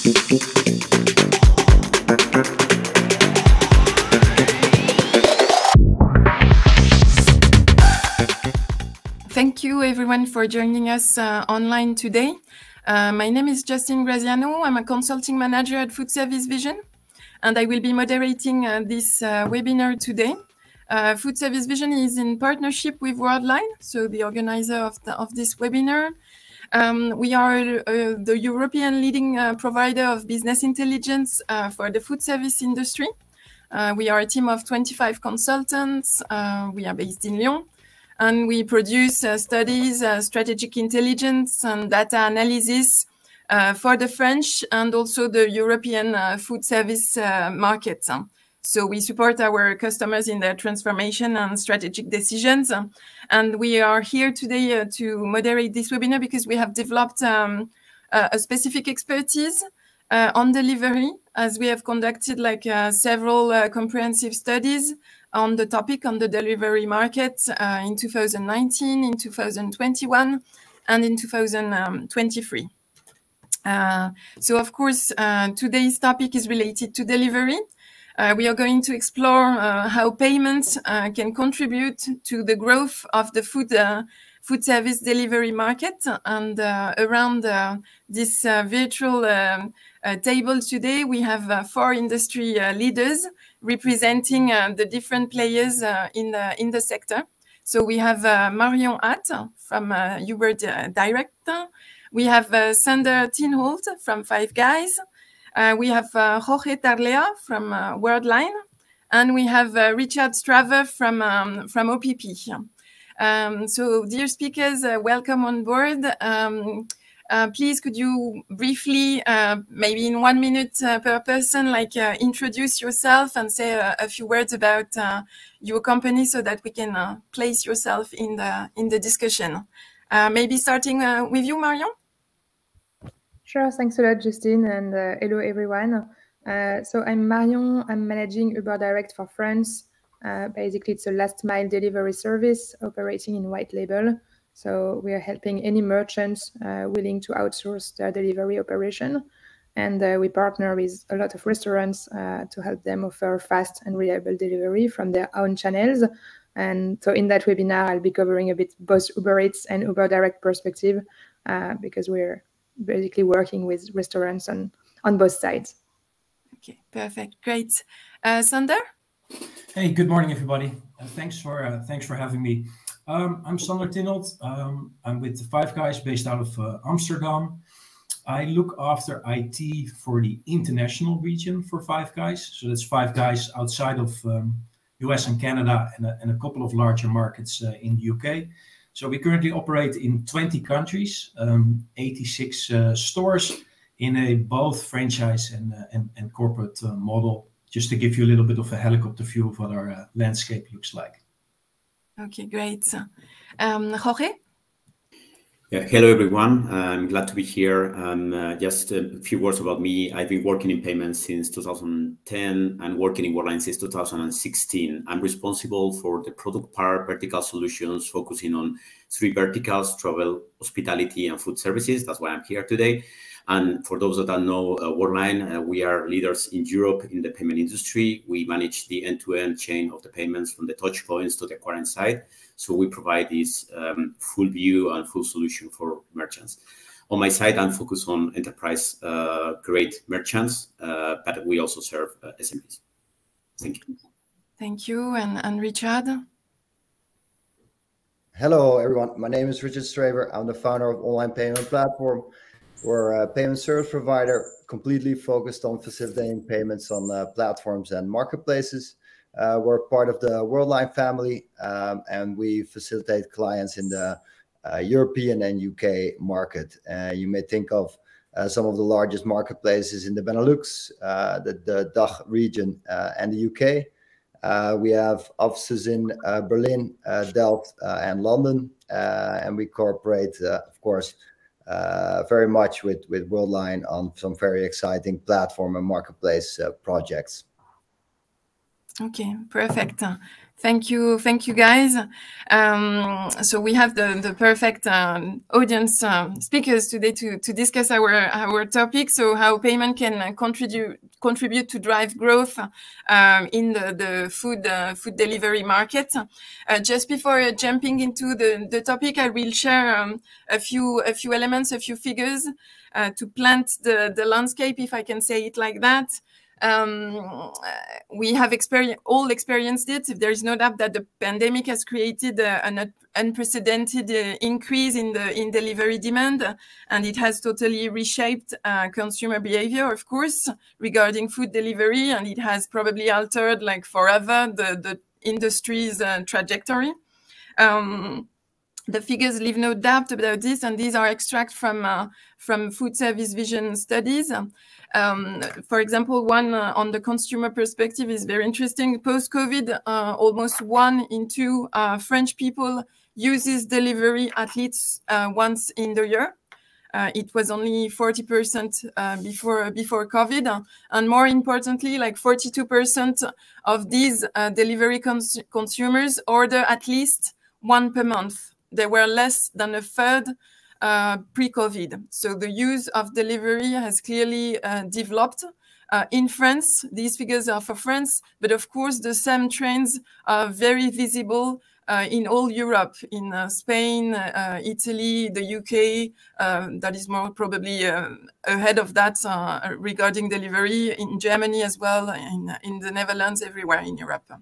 Thank you everyone for joining us online today. My name is Justine Graziano. I'm a consulting manager at Food Service Vision, and I will be moderating this webinar today. Food Service Vision is in partnership with Worldline, so the organizer of this webinar. We are the European leading provider of business intelligence for the food service industry. We are a team of 25 consultants. We are based in Lyon. And we produce studies, strategic intelligence and data analysis for the French and also the European food service market. So we support our customers in their transformation and strategic decisions. And we are here today to moderate this webinar because we have developed a specific expertise on delivery, as we have conducted several comprehensive studies on the topic on the delivery market in 2019, in 2021, and in 2023. So of course, today's topic is related to delivery. We are going to explore how payments can contribute to the growth of the food service delivery market. And around this virtual table today, we have 4 industry leaders representing the different players in the sector. So we have Marion Hatt from Uber Direct. We have Sander Tinholt from Five Guys. We have Jorge Tarlea from Worldline. And we have Richard Straver from OPP. So dear speakers, welcome on board. Please, could you briefly, maybe in 1 minute per person, introduce yourself and say a few words about your company so that we can place yourself in the discussion. Maybe starting with you, Marion. Sure, thanks a lot, Justine, and hello everyone. So I'm Marion. I'm managing Uber Direct for France. Basically, it's a last mile delivery service operating in white label. So we are helping any merchants willing to outsource their delivery operation. And we partner with a lot of restaurants to help them offer fast and reliable delivery from their own channels. And so in that webinar, I'll be covering a bit both Uber Eats and Uber Direct perspective because we're basically working with restaurants on both sides. Okay, perfect, great. Sander? Hey, good morning, everybody. Thanks for having me. I'm Sander Tinholt. I'm with the Five Guys based out of Amsterdam. I look after IT for the international region for Five Guys. So that's Five Guys outside of US and Canada and a couple of larger markets in the UK. So we currently operate in 20 countries, 86 stores in a both franchise and corporate model, just to give you a little bit of a helicopter view of what our landscape looks like. Okay, great. Jorge? Yeah, hello, everyone. I'm glad to be here. Just a few words about me. I've been working in payments since 2010 and working in Worldline since 2016. I'm responsible for the product part, vertical solutions, focusing on 3 verticals: travel, hospitality, and food services. That's why I'm here today. And for those that don't know Worldline, we are leaders in Europe in the payment industry. We manage the end-to-end chain of the payments from the touch points to the acquiring side. So we provide this full view and full solution for merchants. On my side, I'm focused on enterprise grade merchants, but we also serve SMEs. Thank you. Thank you. And Richard? Hello, everyone. My name is Richard Straver. I'm the founder of Online Payment Platform. We're a payment service provider completely focused on facilitating payments on platforms and marketplaces. We're part of the Worldline family, and we facilitate clients in the European and UK market. You may think of some of the largest marketplaces in the Benelux, the DACH region, and the UK. We have offices in Berlin, Delft, and London, and we cooperate, of course, very much with Worldline on some very exciting platform and marketplace projects. Okay, perfect. Thank you guys. So we have the perfect audience speakers today to discuss our topic. So how payment can contribute to drive growth in the food delivery market. Just before jumping into the topic, I will share a few elements, a few figures to plant the landscape, if I can say it like that. We have all experienced it. There is no doubt that the pandemic has created an unprecedented increase in delivery demand, and it has totally reshaped consumer behavior, of course, regarding food delivery, and it has probably altered, like forever, the industry's trajectory. The figures leave no doubt about this, and these are extracts from food service vision studies. For example, one on the consumer perspective is very interesting. Post-COVID, almost 1 in 2 French people uses delivery at least once in the year. It was only 40% before COVID, and more importantly, like 42% of these delivery consumers order at least 1 per month. They were less than a third pre-COVID. So the use of delivery has clearly developed. In France, these figures are for France, but of course the same trends are very visible in all Europe, in Spain, Italy, the UK, that is more probably ahead of that regarding delivery, in Germany as well, in the Netherlands, everywhere in Europe.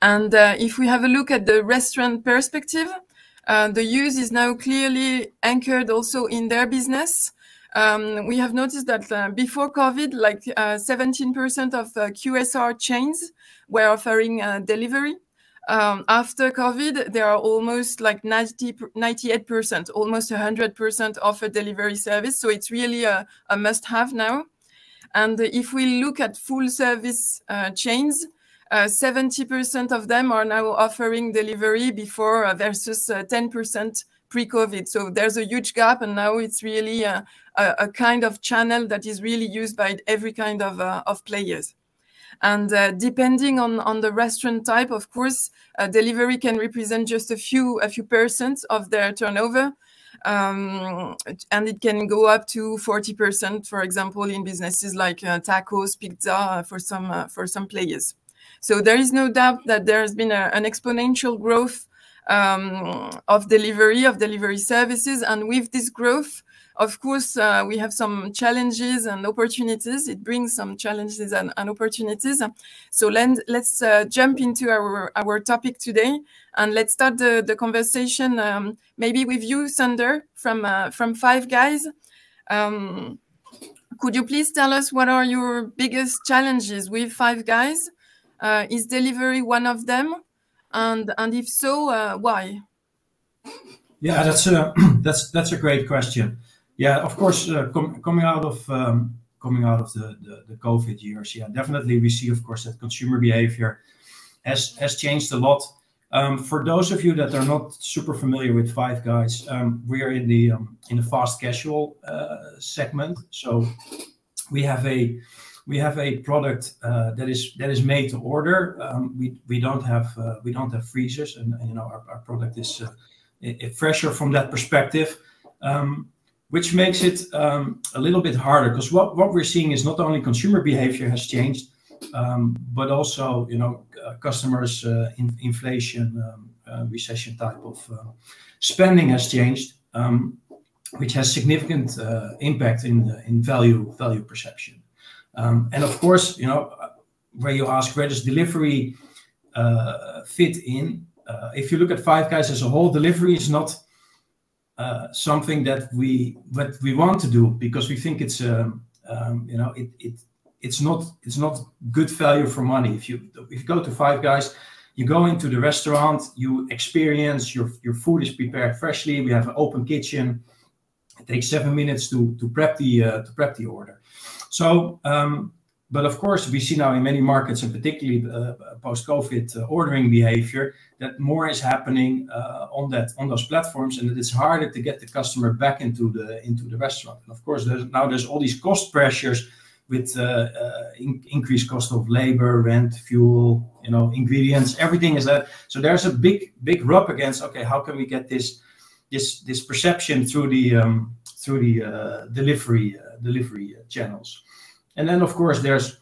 And if we have a look at the restaurant perspective, the use is now clearly anchored also in their business. We have noticed that before COVID, like 17% of QSR chains were offering delivery. After COVID, there are almost like 98%, almost 100% offer delivery service. So it's really a must-have now. And if we look at full service chains, 70% of them are now offering delivery before versus 10% pre-COVID. So there's a huge gap, and now it's really a kind of channel that is really used by every kind of players. And depending on the restaurant type, of course, delivery can represent just a few percent of their turnover. And it can go up to 40%, for example, in businesses like tacos, pizza, for some players. So there is no doubt that there has been an exponential growth of delivery services. And with this growth, of course, we have some challenges and opportunities. It brings some challenges and opportunities. So let's jump into our topic today. And let's start the conversation maybe with you, Sander, from Five Guys. Could you please tell us what are your biggest challenges with Five Guys? Is delivery one of them? And if so, why? Yeah, that's a great question. Yeah, of course, coming out of the COVID years, yeah, definitely we see, of course, that consumer behavior has changed a lot. For those of you that are not super familiar with Five Guys, we are in the fast casual segment. So we have a product that is made to order. We don't have freezers, and you know our product is fresher from that perspective, which makes it a little bit harder, because what we're seeing is not only consumer behavior has changed, but also customers' inflation, recession type of spending has changed, which has significant impact in value perception. And of course, where you ask where does delivery fit in? If you look at Five Guys as a whole, delivery is not something that we want to do, because we think it's it's not good value for money. If you go to Five Guys, you go into the restaurant, you experience your food is prepared freshly. We have an open kitchen. It takes 7 minutes to prep the order. So, but of course, we see now in many markets, and particularly post-COVID ordering behavior, that more is happening on those platforms, and that it's harder to get the customer back into the restaurant. And of course, there's all these cost pressures with increased cost of labor, rent, fuel, ingredients, everything is that. So there's a big rub against, okay, how can we get this perception through the delivery channels? And then of course there's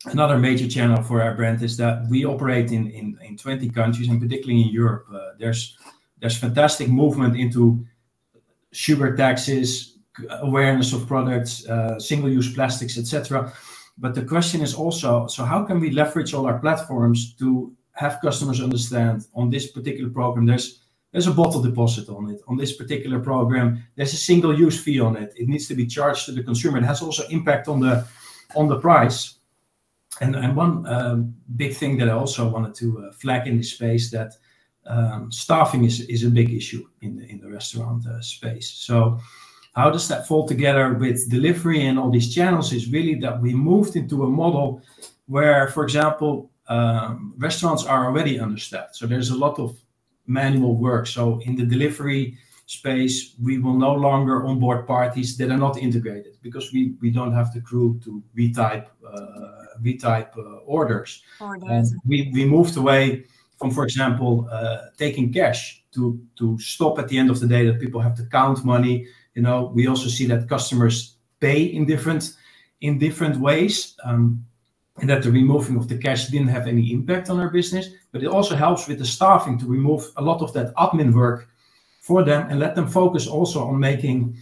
another major channel for our brand is that we operate in 20 countries, and particularly in Europe. There's fantastic movement into sugar taxes, awareness of products, single-use plastics, etc. But the question is also, so how can we leverage all our platforms to have customers understand on this particular program, there's a bottle deposit on it. On this particular program, there's a single-use fee on it. It needs to be charged to the consumer. It has also impact on the price. And one big thing that I also wanted to flag in this space, that staffing is a big issue in the restaurant space. So how does that fall together with delivery and all these channels is really that we moved into a model where, for example, restaurants are already understaffed. So there's a lot of manual work. So in the delivery space, we will no longer onboard parties that are not integrated, because we don't have the crew to retype orders. We moved away from, for example, taking cash to stop at the end of the day that people have to count money. We also see that customers pay in different ways, and that the removing of the cash didn't have any impact on our business. But it also helps with the staffing to remove a lot of that admin work for them and let them focus also on making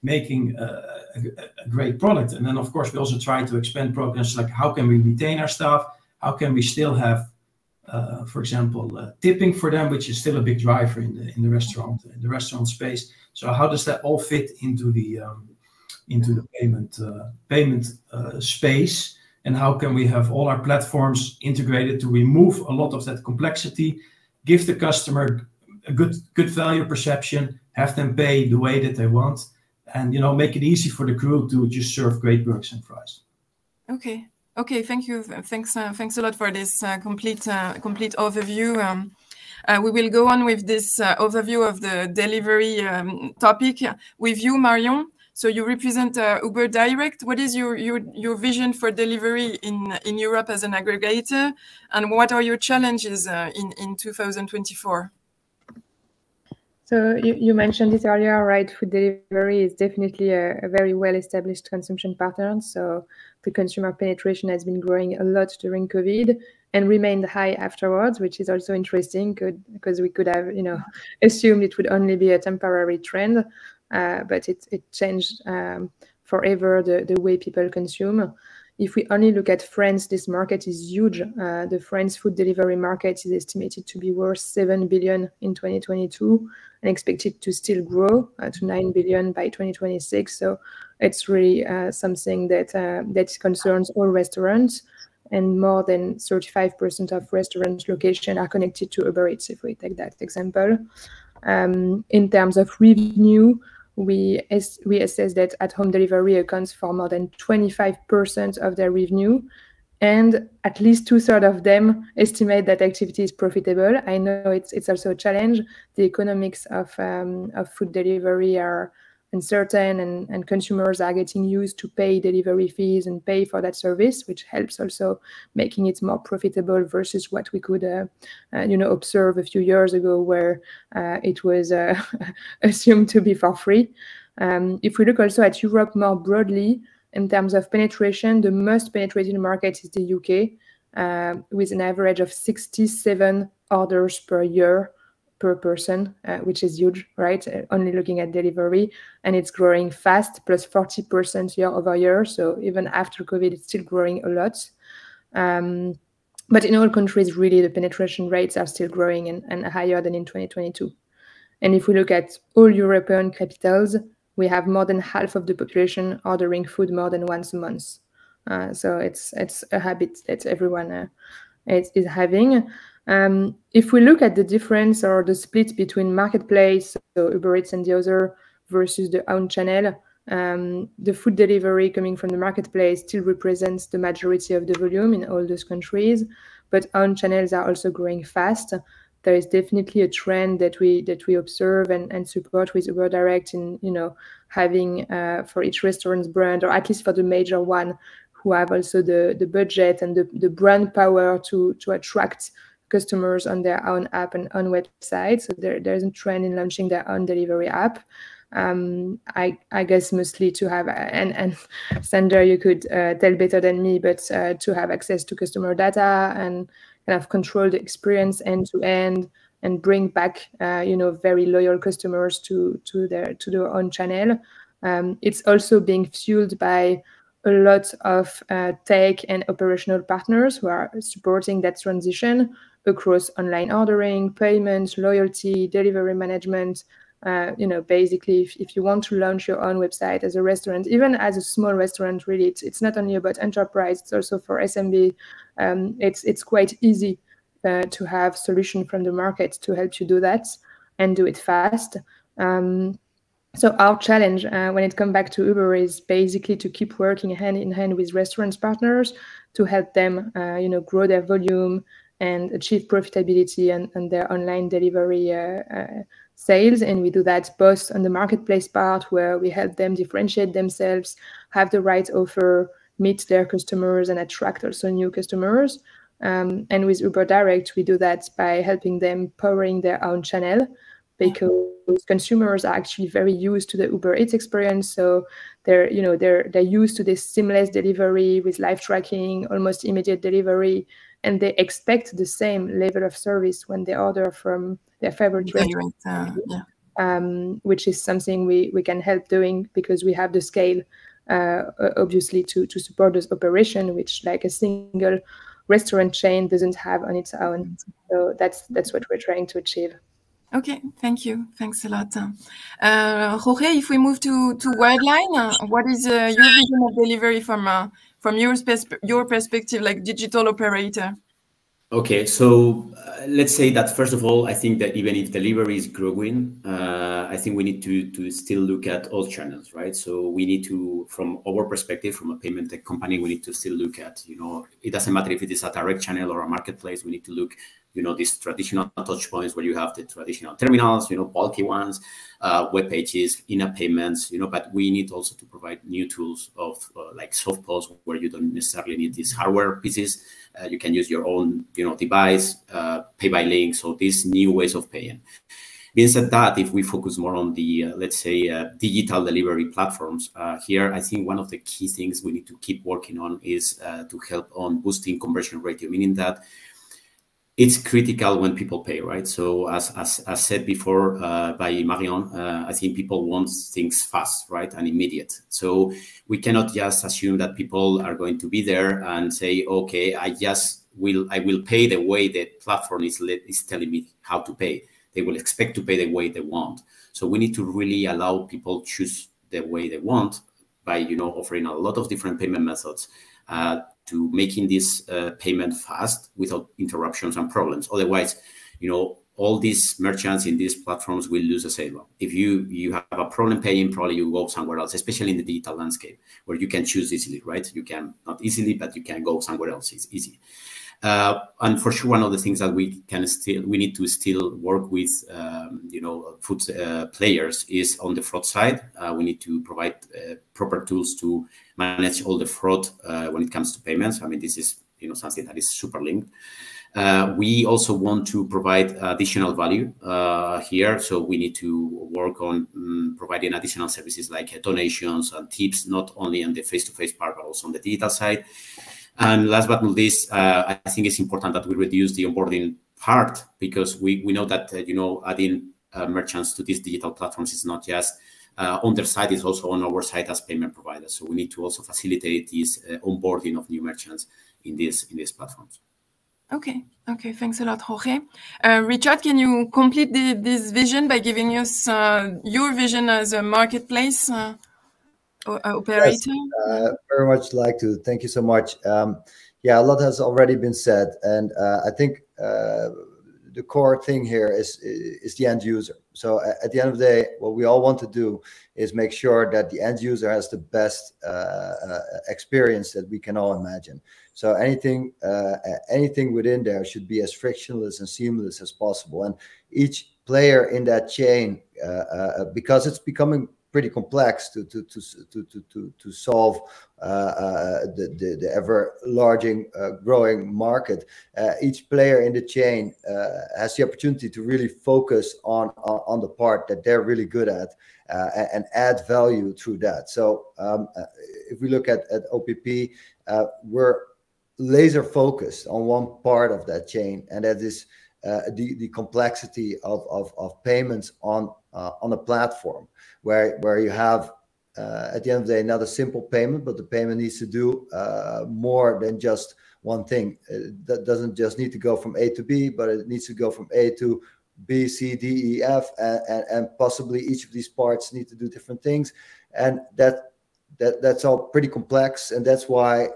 a great product. And then of course we also try to expand programs like how can we retain our staff, how can we still have for example tipping for them, which is still a big driver in the restaurant space. So how does that all fit into the payment space, and how can we have all our platforms integrated to remove a lot of that complexity, give the customer a good value perception, have them pay the way that they want, and make it easy for the crew to just serve great burgers and fries. Okay, thank you. Thanks a lot for this complete overview. We will go on with this overview of the delivery topic with you, Marion. So you represent Uber Direct. What is your vision for delivery in Europe as an aggregator, and what are your challenges in 2024? So you mentioned it earlier, right? Food delivery is definitely a very well-established consumption pattern. So the consumer penetration has been growing a lot during COVID and remained high afterwards, which is also interesting because we could have, assumed it would only be a temporary trend, but it changed forever the way people consume. If we only look at France, this market is huge. The French food delivery market is estimated to be worth 7 billion in 2022 and expected to still grow to 9 billion by 2026. So it's really something that concerns all restaurants, and more than 35% of restaurant locations are connected to Uber Eats, if we take that example. In terms of revenue, we assess that at-home delivery accounts for more than 25% of their revenue, and at least 2/3 of them estimate that activity is profitable. I know it's also a challenge. The economics of food delivery are uncertain, and consumers are getting used to pay delivery fees and pay for that service, which helps also making it more profitable versus what we could observe a few years ago, where it was assumed to be for free. If we look also at Europe more broadly, in terms of penetration, the most penetrated market is the UK, with an average of 67 orders per year per person, which is huge, right? Only looking at delivery, and it's growing fast, plus 40% year over year. So even after COVID, it's still growing a lot. But in all countries, really, the penetration rates are still growing and higher than in 2022. And if we look at all European capitals, we have more than half of the population ordering food more than once a month. So it's a habit that everyone is having. If we look at the difference or the split between marketplace, so Uber Eats and the other, versus the own channel, the food delivery coming from the marketplace still represents the majority of the volume in all those countries, but own channels are also growing fast. there is definitely a trend that we observe and support with Uber Direct in, you know, having for each restaurant's brand, or at least for the major one, who have also the budget and the brand power to attract customers on their own app and on website. So there's a trend in launching their own delivery app. I guess mostly to have, and Sander, you could tell better than me, but to have access to customer data and kind of control the experience end to end and bring back, you know, very loyal customers to their own channel. It's also being fueled by a lot of tech and operational partners who are supporting that transition across online ordering, payments, loyalty, delivery management. You know, basically, if you want to launch your own website as a restaurant, even as a small restaurant, really, it's not only about enterprise, it's also for SMB. It's quite easy to have solution from the market to help you do that and do it fast. So our challenge when it comes back to Uber is basically to keep working hand in hand with restaurant partners to help them, you know, grow their volume and achieve profitability and their online delivery sales. And we do that both on the marketplace part, where we help them differentiate themselves, have the right offer, meet their customers, and attract also new customers. And with Uber Direct, we do that by helping them powering their own channel, because consumers are actually very used to the Uber Eats experience. So they're used to this seamless delivery with live tracking, almost immediate delivery, and they expect the same level of service when they order from their favorite restaurant, which is something we can help doing because we have the scale, obviously, to support this operation, which like a single restaurant chain doesn't have on its own. So that's what we're trying to achieve. Okay, thank you. Thanks a lot. Jorge, if we move to Worldline, what is your vision of delivery from your perspective, like digital operator? Okay, so let's say that first of all, I think that even if delivery is growing, I think we need to still look at all channels, right? So we need to, from our perspective, from a payment tech company, we need to still look at, you know, it doesn't matter if it is a direct channel or a marketplace. We need to look, you know, these traditional touch points where you have the traditional terminals, you know, bulky ones, web pages, in-app payments, you know, but we need also to provide new tools of like soft POS, where you don't necessarily need these hardware pieces. You can use your own, you know, device, pay by link. So these new ways of paying. Being said that, if we focus more on the, let's say, digital delivery platforms, here, I think one of the key things we need to keep working on is to help on boosting conversion ratio, meaning that it's critical when people pay, right? So as said before by Marion, I think people want things fast, right, and immediate. So we cannot just assume that people are going to be there and say, okay, I will pay the way the platform is telling me how to pay. They will expect to pay the way they want. So we need to really allow people choose the way they want by, you know, offering a lot of different payment methods, to making this payment fast without interruptions and problems. Otherwise, you know, all these merchants in these platforms will lose a sale. If you have a problem paying, probably you go somewhere else, especially in the digital landscape where you can choose easily, right? You can, not easily, but you can go somewhere else. It's easy. And for sure, one of the things that we need to still work with, you know, food players is on the fraud side. We need to provide proper tools to manage all the fraud when it comes to payments. I mean, this is, you know, something that is super linked. We also want to provide additional value here. So we need to work on providing additional services like donations and tips, not only on the face-to-face part, but also on the digital side. And last but not least, I think it's important that we reduce the onboarding part, because we know that, you know, adding merchants to these digital platforms is not just on their side, it's also on our side as payment providers. So we need to also facilitate this onboarding of new merchants in these platforms. Okay, thanks a lot, Jorge. Richard, can you complete this vision by giving us your vision as a marketplace operator? Yes, very much like to. Thank you so much. Yeah, a lot has already been said, and I think the core thing here is the end user. So at the end of the day, what we all want to do is make sure that the end user has the best experience that we can all imagine. So anything within there should be as frictionless and seamless as possible. And each player in that chain, because it's becoming pretty complex to solve the ever larging growing market. Each player in the chain has the opportunity to really focus on the part that they're really good at and add value through that. So if we look at OPP, we're laser focused on one part of that chain, and that is the complexity of payments on a platform where you have at the end of the day not a simple payment, but the payment needs to do more than just one thing. That doesn't just need to go from A to B, but it needs to go from A to B, C, D, E, F, and possibly each of these parts need to do different things, and that's all pretty complex, and that's why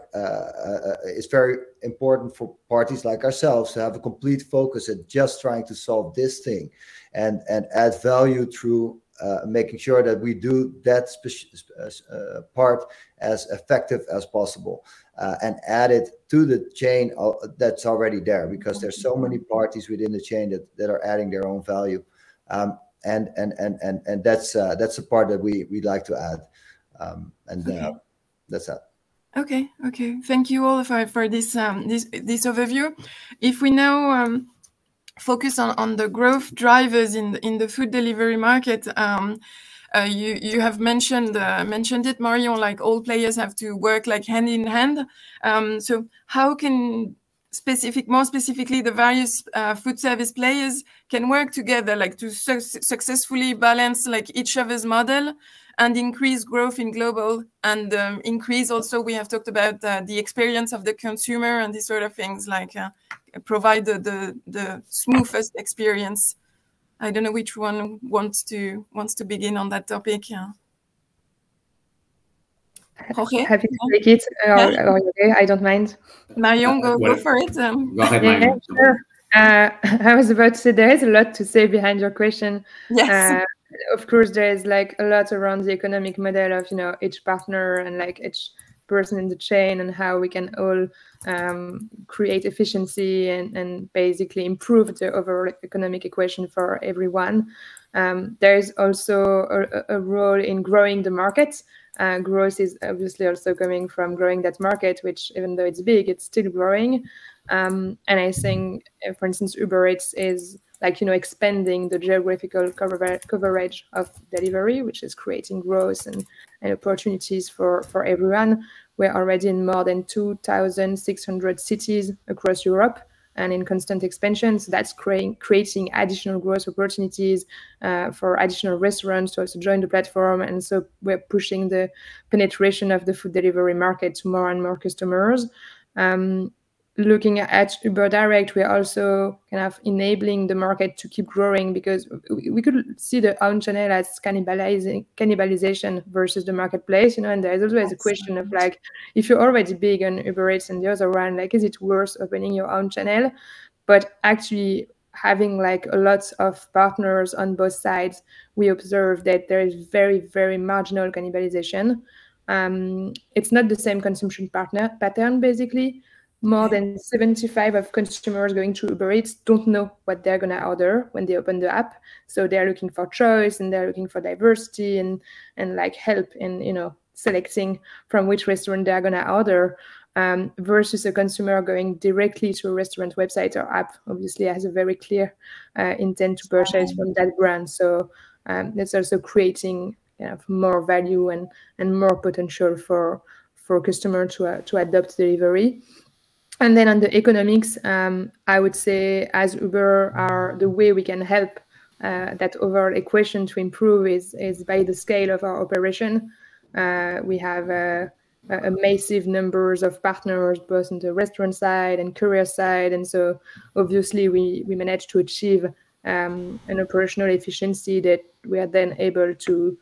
it's very important for parties like ourselves to have a complete focus at just trying to solve this thing and add value through making sure that we do that part as effective as possible and add it to the chain that's already there, because there's so many parties within the chain that are adding their own value, and that's the part that we'd like to add. That's that. Okay. Thank you all for this this overview. If we now focus on the growth drivers in the food delivery market, you have mentioned it, Marion. Like, all players have to work like hand in hand. So how can more specifically the various food service players can work together, like to successfully balance like each other's model and increase growth in global, and increase also, we have talked about the experience of the consumer and these sort of things, like provide the smoothest experience. I don't know which one wants to begin on that topic. Yeah. Jorge? Happy to take it, or okay, I don't mind. Marion, go for it. Go ahead, Marion. Yeah, sure. I was about to say there is a lot to say behind your question. Yes. Of course, there is like a lot around the economic model of each partner and like each person in the chain, and how we can all create efficiency and basically improve the overall economic equation for everyone. There is also a role in growing the market. Growth is obviously also coming from growing that market, which, even though it's big, it's still growing. And I think, for instance, Uber Eats is like, expanding the geographical coverage of delivery, which is creating growth and opportunities for everyone. We're already in more than 2,600 cities across Europe and in constant expansion. So that's creating additional growth opportunities for additional restaurants to also join the platform. And so we're pushing the penetration of the food delivery market to more and more customers. Looking at Uber Direct, we're also kind of enabling the market to keep growing, because we could see the own channel as cannibalization versus the marketplace, and there's always a question of like, if you're already big on Uber Eats and the other one, like, is it worth opening your own channel? But actually, having like a lot of partners on both sides, we observe that there is very, very marginal cannibalization. It's not the same consumption pattern, basically. More than 75% of consumers going to Uber Eats don't know what they're going to order when they open the app. So they're looking for choice, and they're looking for diversity and like help in, selecting from which restaurant they're going to order, versus a consumer going directly to a restaurant website or app, obviously has a very clear intent to purchase from that brand. So that's also creating more value and more potential for customer to adopt delivery. And then on the economics, I would say, as Uber, the way we can help that overall equation to improve is by the scale of our operation. We have a massive numbers of partners, both on the restaurant side and courier side. And so obviously we managed to achieve an operational efficiency that we are then able to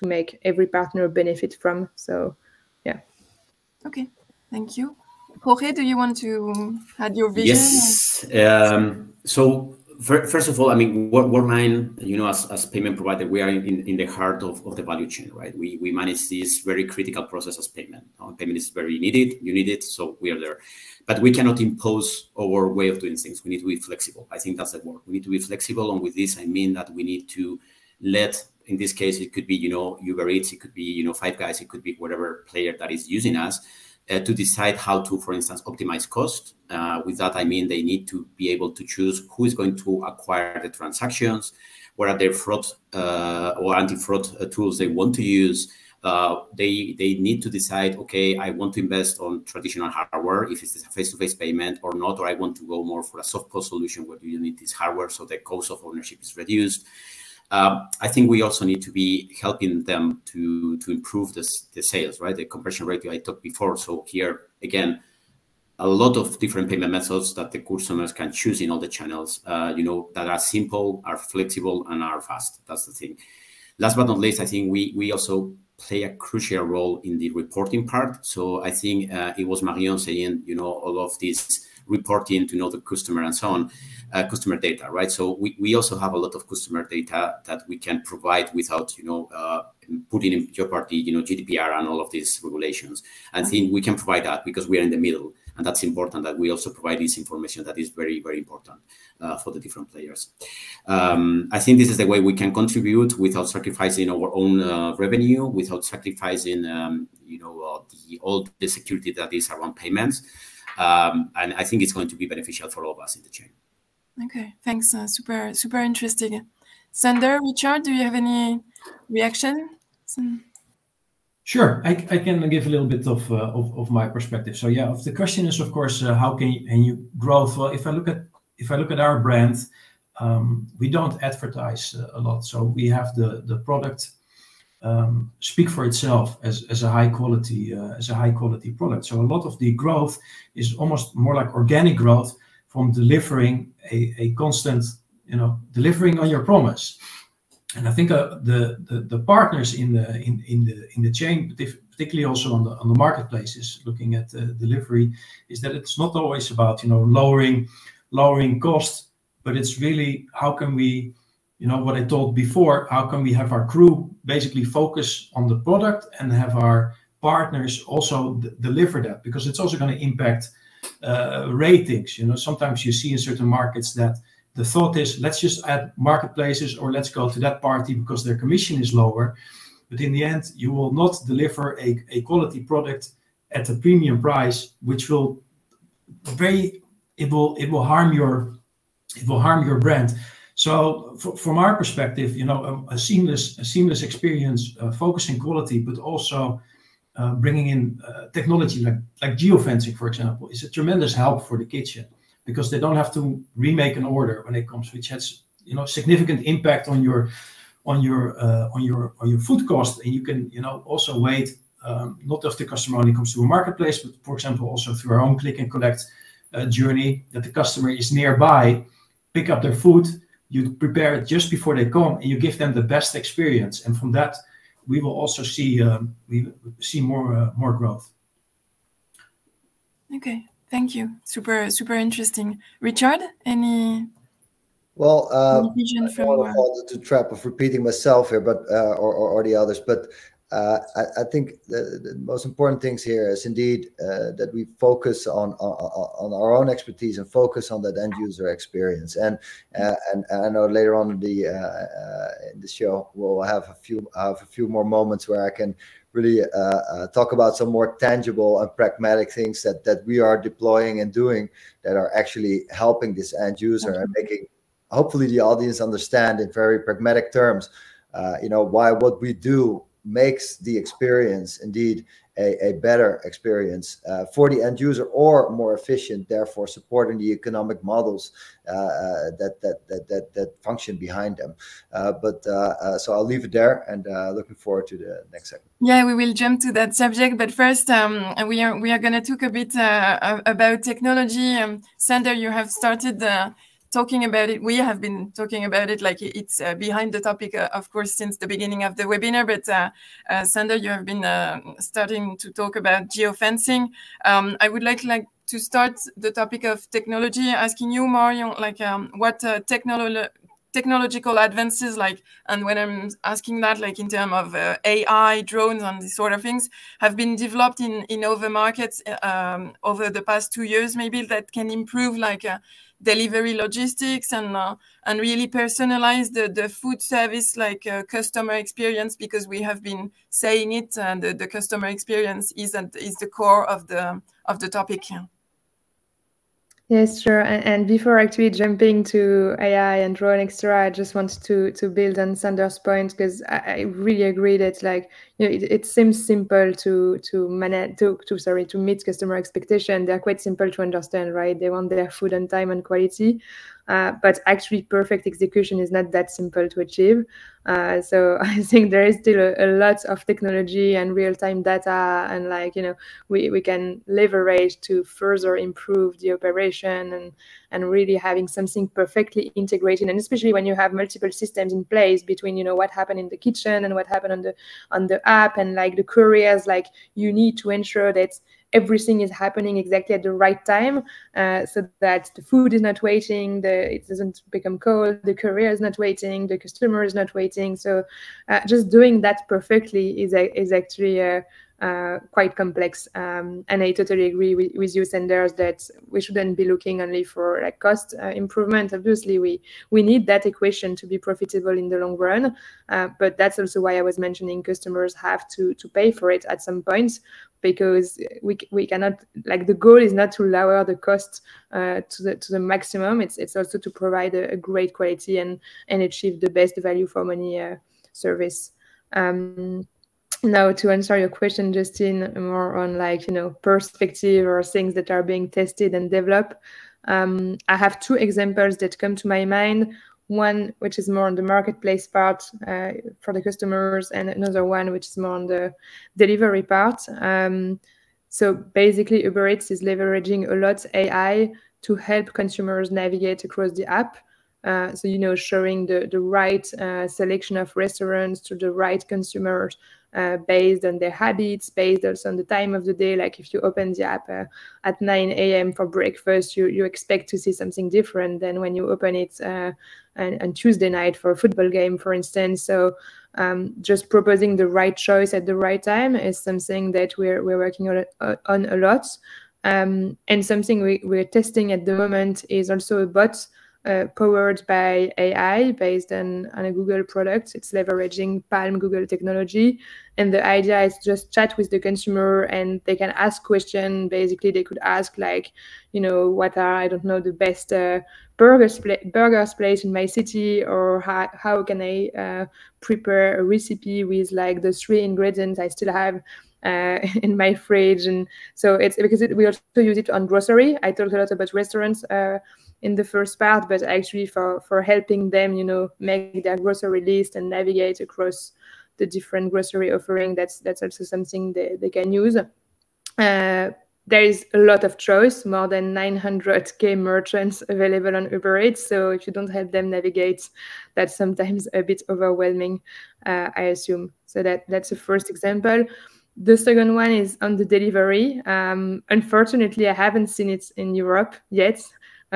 make every partner benefit from. So, yeah. Okay, thank you. Jorge, do you want to add your vision? Yes. So First of all, I mean, Worldline, you know, as payment provider, we are in the heart of the value chain, right? We manage this very critical process as payment. Payment is very needed, you need it, so we are there. But we cannot impose our way of doing things. We need to be flexible. I think that's the word. We need to be flexible, and with this, I mean that we need to let, in this case, it could be, you know, Uber Eats, it could be, you know, Five Guys, it could be whatever player that is using us, to decide how to, for instance, optimize cost. With that, I mean they need to be able to choose who is going to acquire the transactions, what are their fraud or anti-fraud tools they want to use. They need to decide, okay, I want to invest on traditional hardware if it's a face-to-face payment or not, or I want to go more for a soft cost solution where you need this hardware so the cost of ownership is reduced. I think we also need to be helping them to improve the sales, right? The conversion rate I talked before. So here, again, a lot of different payment methods that the customers can choose in all the channels, you know, that are simple, are flexible, and are fast. That's the thing. Last but not least, I think we also play a crucial role in the reporting part. So I think it was Marion saying, you know, all of this reporting to know the customer and so on, customer data, right? So we also have a lot of customer data that we can provide without, you know, putting in jeopardy, you know, GDPR and all of these regulations. And I think we can provide that because we are in the middle. And that's important that we also provide this information that is very, very important for the different players. I think this is the way we can contribute without sacrificing our own revenue, without sacrificing, you know, all the security that is around payments. And I think it's going to be beneficial for all of us in the chain. Okay, thanks. Super interesting. Sander, Richard, do you have any reaction? Sure, I can give a little bit of my perspective. So yeah, the question is, of course, how can you grow? Well, if I look at our brand, we don't advertise a lot. So we have the product speak for itself as a high quality product. So a lot of the growth is almost more like organic growth from delivering a constant, you know, delivering on your promise. And I think the partners in the chain, particularly also on the marketplaces, looking at delivery, is that it's not always about, you know, lowering cost, but it's really how can we, you know, what I told before, how can we have our crew basically focus on the product and have our partners also deliver that, because it's also going to impact ratings. You know, sometimes you see in certain markets that the thought is, let's just add marketplaces or let's go to that party because their commission is lower. But in the end, you will not deliver a quality product at a premium price, which will it will harm your brand. So from our perspective, you know, a seamless experience, focusing quality, but also bringing in technology like geofencing, for example, is a tremendous help for the kitchen, because they don't have to remake an order when it comes, which has, you know, significant impact on your food cost. And you can, you know, also wait, not if the customer only comes to a marketplace, but for example, also through our own click and collect journey, that the customer is nearby, pick up their food, you prepare it just before they come, and you give them the best experience. And from that, we will also see more growth. Okay. Thank you. Super interesting. Richard, any vision from? I don't want to fall into the trap of repeating myself here, but or the others. But I think the most important things here is indeed that we focus on our own expertise and focus on that end user experience. And I know later on in the show we'll have a few more moments where I can really talk about some more tangible and pragmatic things that we are deploying and doing that are actually helping this end user and making, hopefully, the audience understand in very pragmatic terms, you know, why what we do makes the experience indeed a better experience for the end user, or more efficient, therefore supporting the economic models that function behind them. So I'll leave it there, and looking forward to the next segment. Yeah, we will jump to that subject, but first we are going to talk a bit about technology. Sander, you have started talking about it. We have been talking about it like it's behind the topic, of course, since the beginning of the webinar. But Sander, you have been starting to talk about geofencing. I would like to start the topic of technology, asking you, Marion, like what technological advances, like, and when I'm asking that, like in terms of AI, drones, and these sort of things, have been developed in other markets over the past 2 years, maybe, that can improve like delivery logistics and really personalize the food service, like customer experience, because we have been saying it, and the customer experience is the core of the topic. Yes, sure. And before actually jumping to AI and drone extra, I just wanted to build on Sander's point, because I really agree that, like, you know, it seems simple to manage to meet customer expectation. They're quite simple to understand, right? They want their food on time and quality. But actually perfect execution is not that simple to achieve. So I think there is still a lot of technology and real-time data, and, like, you know, we can leverage to further improve the operation and really having something perfectly integrated. And especially when you have multiple systems in place between, you know, what happened in the kitchen and what happened on the app, and like the couriers, like, you need to ensure that everything is happening exactly at the right time, so that the food is not waiting, it doesn't become cold, the courier is not waiting, the customer is not waiting. So just doing that perfectly is actually quite complex. And I totally agree with you, Sanders, that we shouldn't be looking only for like cost improvement. Obviously, we need that equation to be profitable in the long run. But that's also why I was mentioning customers have to pay for it at some point, because we cannot, like, the goal is not to lower the cost to the maximum. It's also to provide a great quality and achieve the best value for money service. Now, to answer your question, Justine, more on, like, you know, perspective or things that are being tested and developed, I have 2 examples that come to my mind. One which is more on the marketplace part for the customers, and another one which is more on the delivery part. So basically, Uber Eats is leveraging a lot AI to help consumers navigate across the app. So, you know, showing the right selection of restaurants to the right consumers based on their habits, based also on the time of the day. Like, if you open the app at 9 a.m. for breakfast, you expect to see something different than when you open it on Tuesday night for a football game, for instance. So just proposing the right choice at the right time is something that we're working on a lot. And something we're testing at the moment is also a bot powered by AI based on a Google product. It's leveraging Palm Google technology. And the idea is just chat with the consumer, and they can ask questions. Basically, they could ask, like, you know, what are, I don't know, the best burgers place in my city, or how can I prepare a recipe with, like, the 3 ingredients I still have in my fridge. And so it's because we also use it on grocery. I talked a lot about restaurants in the first part, but actually for helping them, you know, make their grocery list and navigate across the different grocery offering, that's also something they can use. There is a lot of choice, more than 900k merchants available on Uber Eats. So if you don't help them navigate, that's sometimes a bit overwhelming, I assume. So that's the first example. The second one is on the delivery. Unfortunately, I haven't seen it in Europe yet.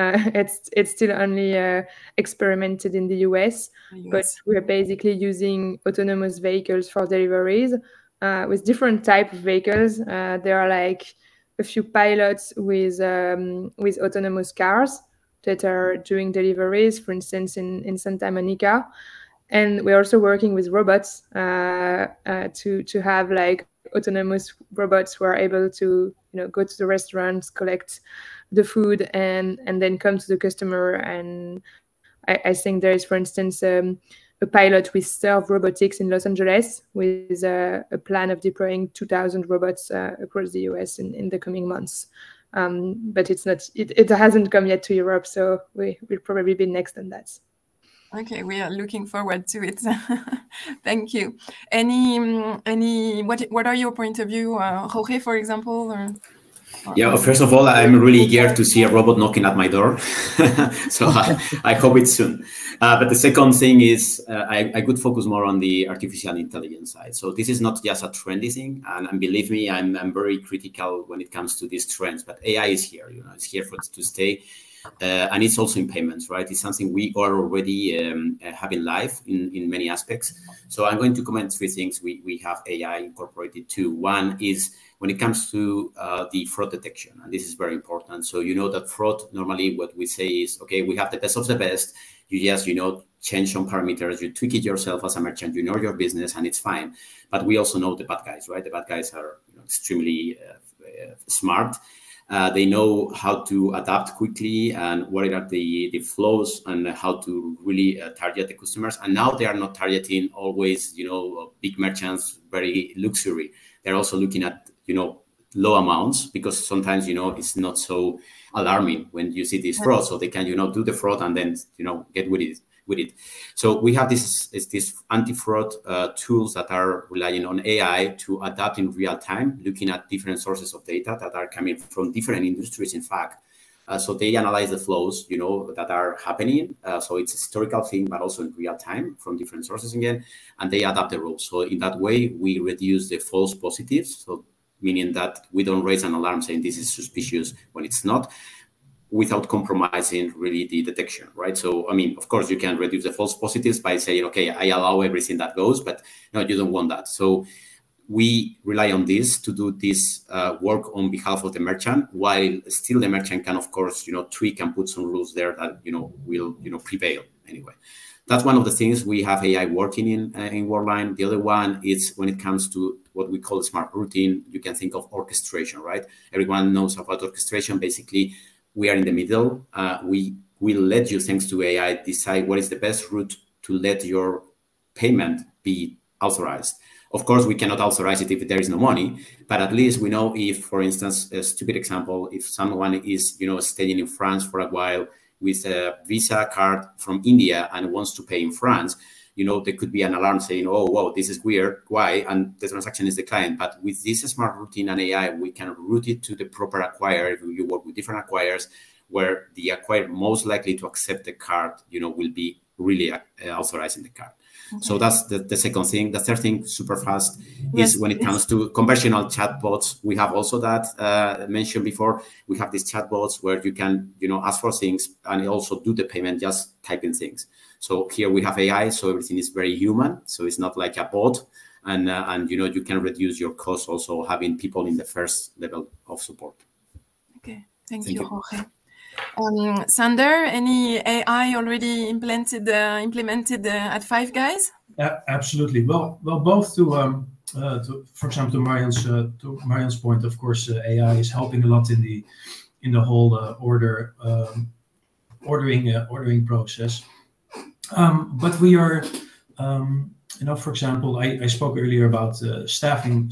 It's still only experimented in the US, but we're basically using autonomous vehicles for deliveries with different type of vehicles. There are like a few pilots with autonomous cars that are doing deliveries, for instance, in Santa Monica. And we're also working with robots to have like autonomous robots who are able to, you know, go to the restaurants, collect the food, and then come to the customer. And I think there is, for instance, a pilot with Serve Robotics in Los Angeles with a plan of deploying 2,000 robots across the US in the coming months. But it hasn't come yet to Europe, so we'll probably be next on that. Okay, we are looking forward to it. Thank you. What are your point of view, Jorge, for example? Or? Yeah, first of all, I'm really eager to see a robot knocking at my door. So I hope it's soon. But the second thing is I could focus more on the artificial intelligence side. So this is not just a trendy thing. And believe me, I'm very critical when it comes to these trends. But AI is here, you know, it's here to stay. And it's also in payments, right? It's something we are already having live in many aspects. So I'm going to comment 3 things we have AI incorporated too. One is when it comes to the fraud detection, and this is very important. So you know that fraud, normally what we say is, okay, we have the best of the best. You just, you know, change some parameters, you tweak it yourself as a merchant, you know your business, and it's fine. But we also know the bad guys, right? The bad guys are, you know, extremely smart. They know how to adapt quickly and what are the flows and how to really target the customers. And now they are not targeting always, you know, big merchants, very luxury. They're also looking at, you know, low amounts, because sometimes, you know, it's not so alarming when you see this fraud. So they can, you know, do the fraud and then, you know, get with it. So we have this anti-fraud tools that are relying on AI to adapt in real time, looking at different sources of data that are coming from different industries, in fact. So they analyze the flows, you know, that are happening. So it's a historical thing, but also in real time from different sources again, and they adapt the rules. So in that way, we reduce the false positives. So meaning that we don't raise an alarm saying this is suspicious when it's not, without compromising really the detection, right? So, I mean, of course, you can reduce the false positives by saying, okay, I allow everything that goes, but no, you don't want that. So we rely on this to do this work on behalf of the merchant, while still the merchant can, of course, you know, tweak and put some rules there that, you know, will, you know, prevail anyway. That's one of the things we have AI working in Worldline. The other one is when it comes to what we call smart routing, you can think of orchestration, right? Everyone knows about orchestration. Basically, we are in the middle. We will let you, thanks to AI, decide what is the best route to let your payment be authorized. Of course, we cannot authorize it if there is no money, but at least we know if, for instance, a stupid example, if someone is, you know, staying in France for a while with a Visa card from India and wants to pay in France, you know, there could be an alarm saying, oh, wow, this is weird. Why? And the transaction is declined. But with this smart routing and AI, we can route it to the proper acquirer. If you work with different acquirers, where the acquirer most likely to accept the card, you know, will be really authorizing the card. Okay. So that's the second thing. The third thing, super fast, is when it comes to conversational chatbots. We have also that mentioned before. We have these chatbots where you can, you know, ask for things and also do the payment, just typing things. So here we have AI, so everything is very human. So it's not like a bot, and you know, you can reduce your costs also having people in the first level of support. Okay, thank you, Jorge. Sander, any AI already implemented at Five Guys? Absolutely. Well, both to for example, to Marian's point, of course, AI is helping a lot in the whole ordering process. But we are, you know, for example, I spoke earlier about staffing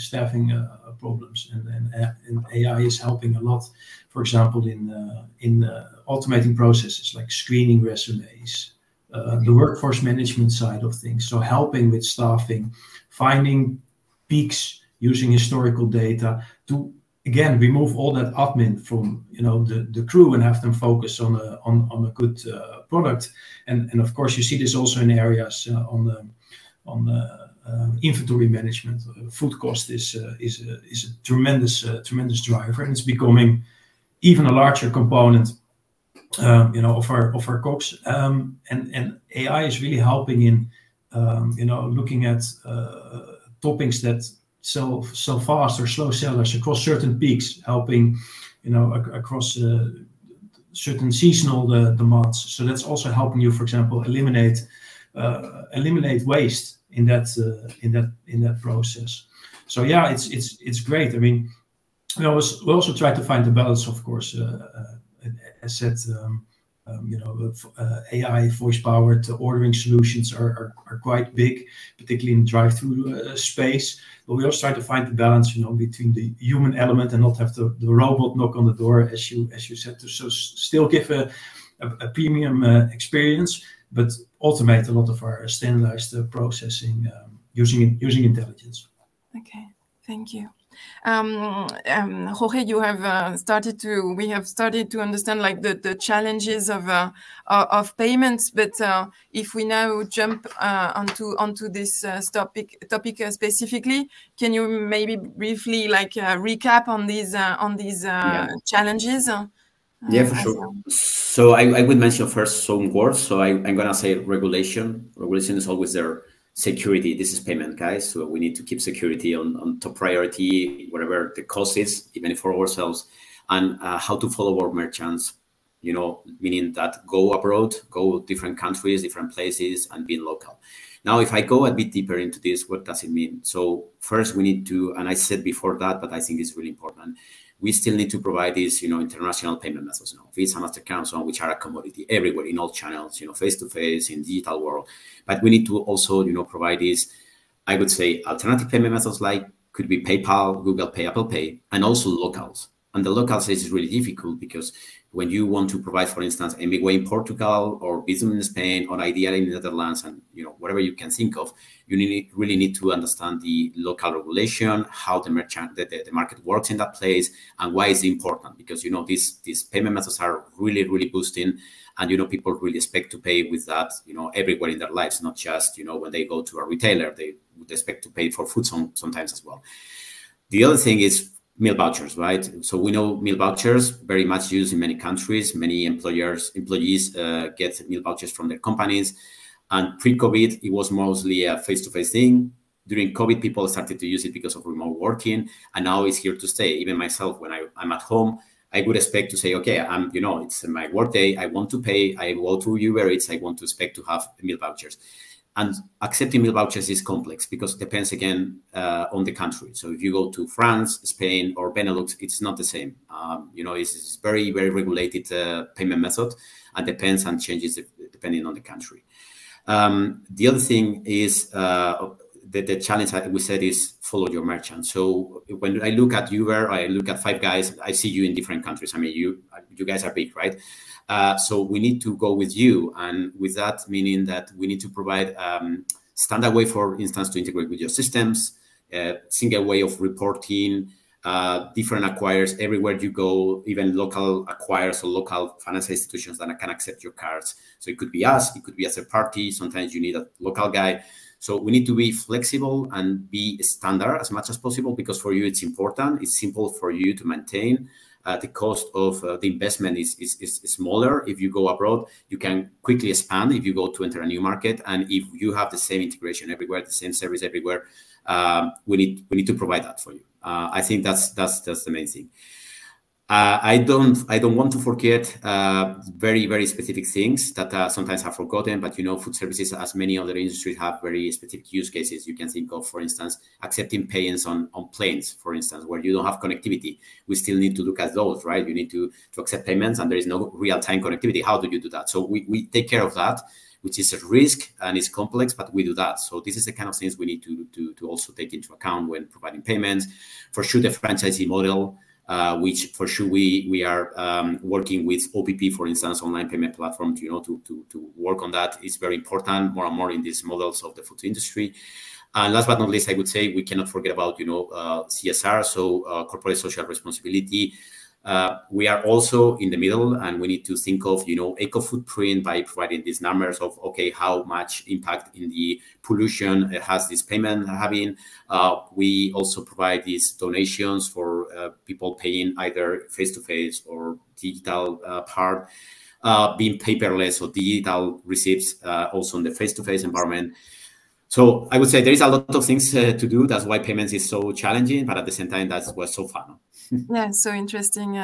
problems, and AI is helping a lot. For example, in automating processes like screening resumes, the workforce management side of things. So helping with staffing, finding peaks using historical data to, again, remove all that admin from, you know, the crew and have them focus on a good product. And of course, you see this also in areas on the inventory management. Food cost is a tremendous driver, and it's becoming even a larger component, you know, of our COGS. And AI is really helping in, you know, looking at toppings that sell fast or slow sellers across certain peaks, helping, you know, across certain seasonal demands. So that's also helping you, for example, eliminate waste in that process. So yeah, it's great. I mean, we also try to find the balance, of course. As said, you know, AI voice-powered ordering solutions are quite big, particularly in drive-through space. But we also try to find the balance, you know, between the human element and not have the robot knock on the door, as you said, to so still give a premium experience, but automate a lot of our standardized processing using intelligence. Okay, thank you. Jorge, we have started to understand like the challenges of payments, but if we now jump onto this topic specifically, can you maybe briefly like recap on these challenges? Yeah, for sure. So I would mention first some words. So I'm going to say regulation. Regulation is always there. Security. This is payment, guys. So we need to keep security on top priority, whatever the cost is, even for ourselves, and how to follow our merchants, you know, meaning that go abroad, go different countries, different places, and being local. Now, if I go a bit deeper into this, what does it mean? So first we need to, and I said before that, but I think it's really important, we still need to provide these, you know, international payment methods, you know, Visa, MasterCard, so on, which are a commodity everywhere in all channels, you know, face-to-face, in digital world. But we need to also, you know, provide these, I would say, alternative payment methods like could be PayPal, Google Pay, Apple Pay, and also locals. And the locals is really difficult because when you want to provide, for instance, MBWay in Portugal or Bizum in Spain or Idea in the Netherlands, and you know whatever you can think of, you really need to understand the local regulation, how the market works in that place, and why it's important. Because you know these payment methods are really boosting, and you know people really expect to pay with that, you know, everywhere in their lives, not just, you know, when they go to a retailer, they would expect to pay for food sometimes as well. The other thing is meal vouchers, right? So we know meal vouchers very much used in many countries. Many employees get meal vouchers from their companies. And pre-COVID, it was mostly a face-to-face thing. During COVID, people started to use it because of remote working, and now it's here to stay. Even myself, when I'm at home, I would expect to say, okay, you know, it's my work day. I want to pay. I go to Uber Eats. I want to expect to have meal vouchers. And accepting meal vouchers is complex because it depends, again, on the country. So if you go to France, Spain, or Benelux, it's not the same. You know, it's very regulated payment method, and depends and changes depending on the country. The other thing is the challenge we said is follow your merchant. So when I look at Uber, I look at Five Guys, I see you in different countries. I mean, you guys are big, right? So we need to go with you, and with that meaning that we need to provide standard way, for instance, to integrate with your systems, single way of reporting, different acquirers everywhere you go, even local acquirers or local financial institutions that can accept your cards. So it could be us, it could be a third party. Sometimes you need a local guy. So we need to be flexible and be standard as much as possible, because for you it's important. It's simple for you to maintain. The cost of the investment is smaller. If you go abroad, you can quickly expand if you go to enter a new market. And if you have the same integration everywhere, the same service everywhere, we need to provide that for you. I think that's the main thing. I don't want to forget very specific things that sometimes are forgotten, but you know, food services, as many other industries, have very specific use cases. You can think of, for instance, accepting payments on planes, for instance, where you don't have connectivity. We still need to look at those, right? You need to accept payments and there is no real-time connectivity. How do you do that? So we take care of that, which is a risk and it's complex, but we do that. So this is the kind of things we need to also take into account when providing payments. For sure, the franchisee model, which for sure we are working with OPP, for instance, online payment platform, you know, to work on that is very important more and more in these models of the food industry. And last but not least, I would say we cannot forget about, you know, CSR, so corporate social responsibility. We are also in the middle, and we need to think of, you know, eco footprint by providing these numbers of, okay, how much impact in the pollution has this payment having. We also provide these donations for people paying either face-to-face or digital part, being paperless or digital receipts, also in the face-to-face environment. So I would say there is a lot of things to do. That's why payments is so challenging, but at the same time, that's what's so fun. Yeah, so interesting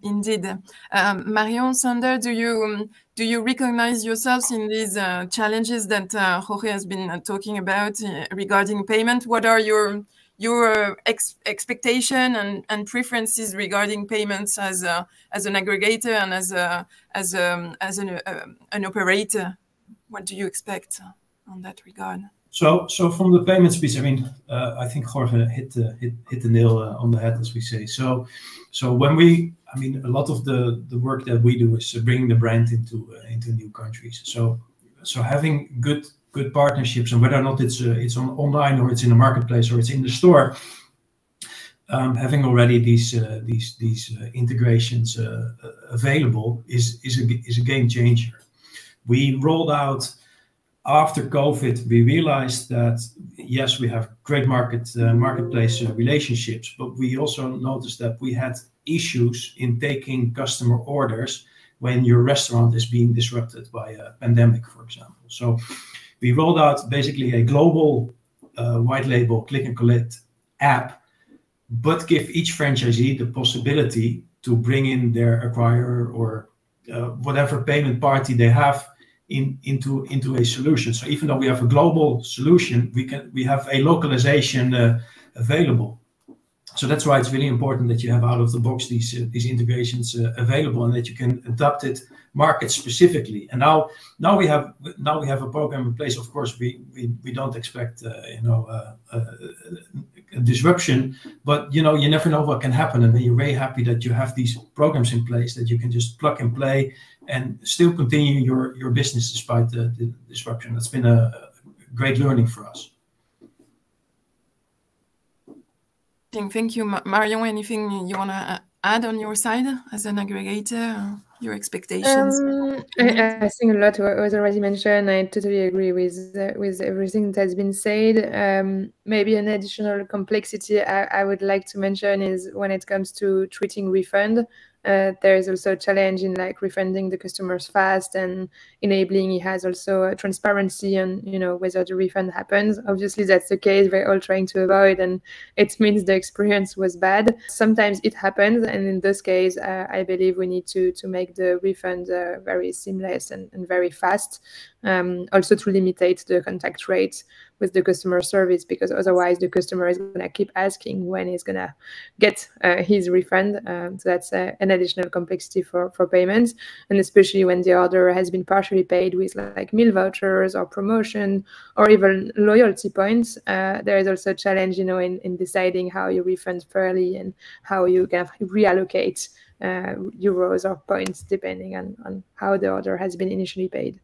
indeed. Marion, Sander, do you recognize yourselves in these challenges that Jorge has been talking about regarding payment? What are your expectation and preferences regarding payments as an aggregator and as an operator? What do you expect on that regard? So from the payments piece, I mean, I think Jorge hit the nail on the head, as we say. So when a lot of the work that we do is bringing the brand into new countries. So having good partnerships, and whether or not it's on online or it's in the marketplace or it's in the store, having already these integrations available is a game changer. We rolled out after COVID. We realized that yes, we have great marketplace relationships, but we also noticed that we had issues in taking customer orders when your restaurant is being disrupted by a pandemic, for example. So we rolled out basically a global white label click and collect app, but give each franchisee the possibility to bring in their acquirer or whatever payment party they have into a solution. So even though we have a global solution, we have a localization available. So that's why it's really important that you have out of the box these integrations available, and that you can adapt it market specifically. And now we have a program in place. Of course, we don't expect a disruption, but you never know what can happen, and then you're very happy that you have these programs in place that you can just plug and play and still continue your business despite the disruption. That's been a great learning for us. Thank you, Marion. Anything you want to add on your side as an aggregator? Your expectations? I think a lot was already mentioned. I totally agree with everything that has been said. Maybe an additional complexity I would like to mention is when it comes to treating refund. There is also a challenge in refunding the customers fast and enabling. It has also a transparency on whether the refund happens. Obviously, that's the case we're all trying to avoid, and it means the experience was bad. Sometimes it happens, and in this case, I believe we need to make the refund very seamless and very fast. Also to limit the contact rate with the customer service, because otherwise the customer is going to keep asking when he's going to get his refund. So that's an additional complexity for payments, and especially when the order has been partially paid with meal vouchers or promotion or even loyalty points. There is also a challenge, in deciding how you refund fairly and how you can reallocate euros or points depending on how the order has been initially paid.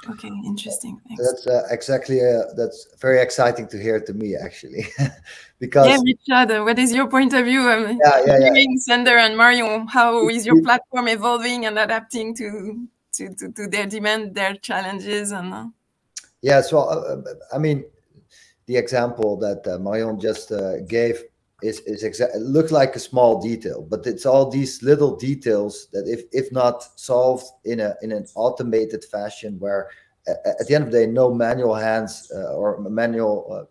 Okay, interesting. Thanks. That's exactly that's very exciting to hear to me, actually, because Richard, what is your point of view? Sander and Marion, how is your platform evolving and adapting to their demand, their challenges, and so I mean, the example that Marion just gave is looks like a small detail, but it's all these little details that if not solved in an automated fashion, where at the end of the day no manual hands or manual